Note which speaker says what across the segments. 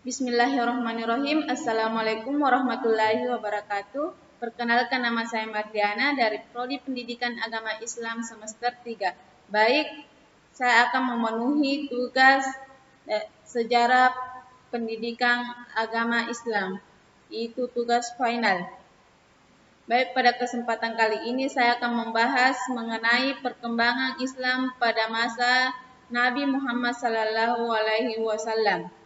Speaker 1: Bismillahirrahmanirrahim. Assalamualaikum warahmatullahi wabarakatuh. Perkenalkan, nama saya Mardiana dari Prodi Pendidikan Agama Islam semester 3. Baik, saya akan memenuhi tugas sejarah pendidikan agama Islam, yaitu tugas final. Baik, pada kesempatan kali ini saya akan membahas mengenai perkembangan Islam pada masa Nabi Muhammad SAW.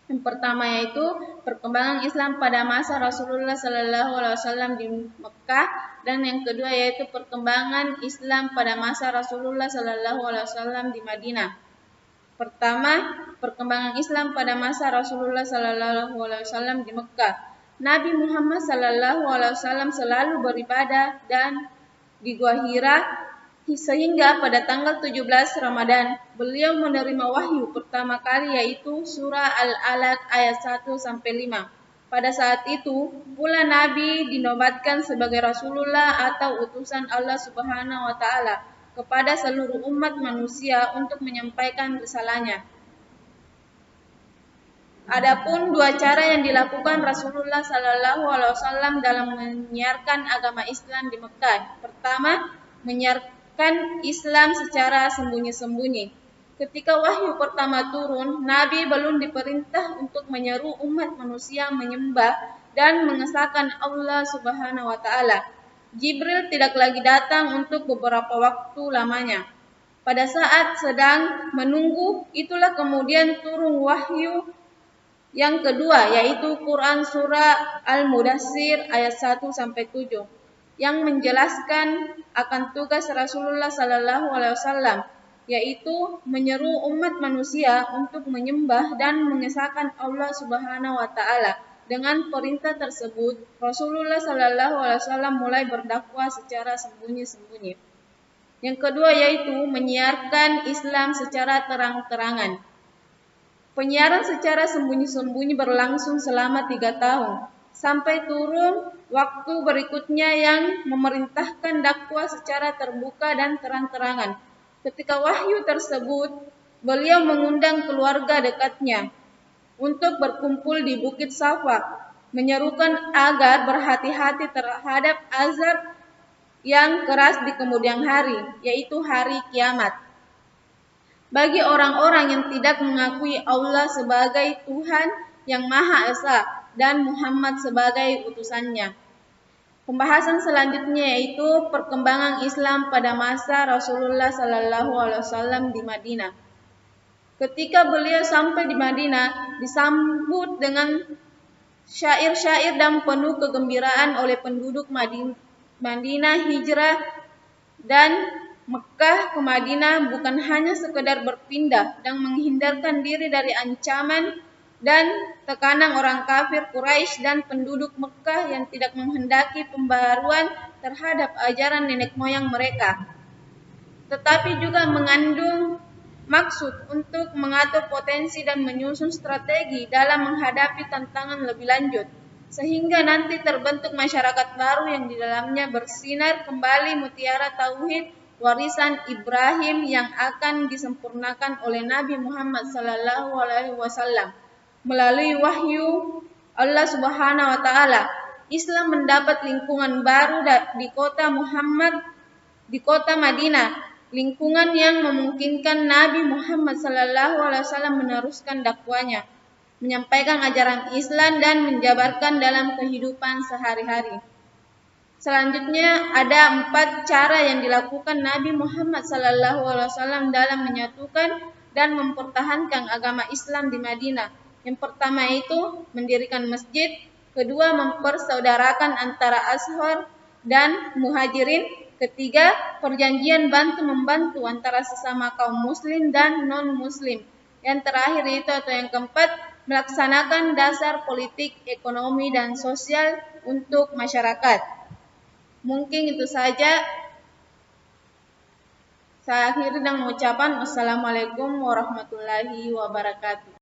Speaker 1: Yang pertama yaitu perkembangan Islam pada masa Rasulullah SAW di Mekah, dan yang kedua yaitu perkembangan Islam pada masa Rasulullah SAW di Madinah. Pertama, perkembangan Islam pada masa Rasulullah SAW di Mekah. Nabi Muhammad SAW selalu beribadah dan di Gua Hira, sehingga pada tanggal 17 Ramadan beliau menerima wahyu pertama kali, yaitu surah Al-Alaq ayat 1-5. Pada saat itu pula Nabi dinobatkan sebagai Rasulullah atau utusan Allah Subhanahu wa Ta'ala kepada seluruh umat manusia untuk menyampaikan risalahnya. Adapun dua cara yang dilakukan Rasulullah SAW dalam menyiarkan agama Islam di Mekah. Pertama, menyiarkan Islam secara sembunyi-sembunyi. Ketika wahyu pertama turun, Nabi belum diperintah untuk menyeru umat manusia menyembah dan mengesahkan Allah Subhanahu wa Ta'ala. Jibril tidak lagi datang untuk beberapa waktu lamanya. Pada saat sedang menunggu, itulah kemudian turun wahyu yang kedua, yaitu Quran surah Al-Mudaththir ayat 1-7. Yang menjelaskan akan tugas Rasulullah SAW, yaitu menyeru umat manusia untuk menyembah dan mengesahkan Allah Subhanahu wa Ta'ala. Dengan perintah tersebut, Rasulullah SAW mulai berdakwah secara sembunyi-sembunyi. Yang kedua yaitu menyiarkan Islam secara terang-terangan. Penyiaran secara sembunyi-sembunyi berlangsung selama 3 tahun. Sampai turun waktu berikutnya yang memerintahkan dakwah secara terbuka dan terang-terangan. Ketika wahyu tersebut, beliau mengundang keluarga dekatnya untuk berkumpul di Bukit Safa, menyerukan agar berhati-hati terhadap azab yang keras di kemudian hari, yaitu hari kiamat. Bagi orang-orang yang tidak mengakui Allah sebagai Tuhan yang Maha Esa dan Muhammad sebagai utusannya. Pembahasan selanjutnya yaitu perkembangan Islam pada masa Rasulullah SAW di Madinah. Ketika beliau sampai di Madinah, disambut dengan syair-syair dan penuh kegembiraan oleh penduduk Madinah. Hijrah dan Mekah ke Madinah bukan hanya sekedar berpindah dan menghindarkan diri dari ancaman dan tekanan orang kafir Quraisy dan penduduk Mekah yang tidak menghendaki pembaruan terhadap ajaran nenek moyang mereka, tetapi juga mengandung maksud untuk mengatur potensi dan menyusun strategi dalam menghadapi tantangan lebih lanjut, sehingga nanti terbentuk masyarakat baru yang di dalamnya bersinar kembali mutiara tauhid warisan Ibrahim yang akan disempurnakan oleh Nabi Muhammad SAW. Melalui wahyu Allah Subhanahu wa Ta'ala, Islam mendapat lingkungan baru di kota Madinah, lingkungan yang memungkinkan Nabi Muhammad SAW meneruskan dakwanya, menyampaikan ajaran Islam dan menjabarkan dalam kehidupan sehari-hari. Selanjutnya ada 4 cara yang dilakukan Nabi Muhammad SAW dalam menyatukan dan mempertahankan agama Islam di Madinah. Yang pertama itu mendirikan masjid, kedua mempersaudarakan antara Ashar dan Muhajirin, ketiga perjanjian bantu-membantu antara sesama kaum muslim dan non-muslim. Yang terakhir itu atau yang keempat, melaksanakan dasar politik, ekonomi dan sosial untuk masyarakat. Mungkin itu saja. Saya akhiri dengan mengucapkan wassalamualaikum warahmatullahi wabarakatuh.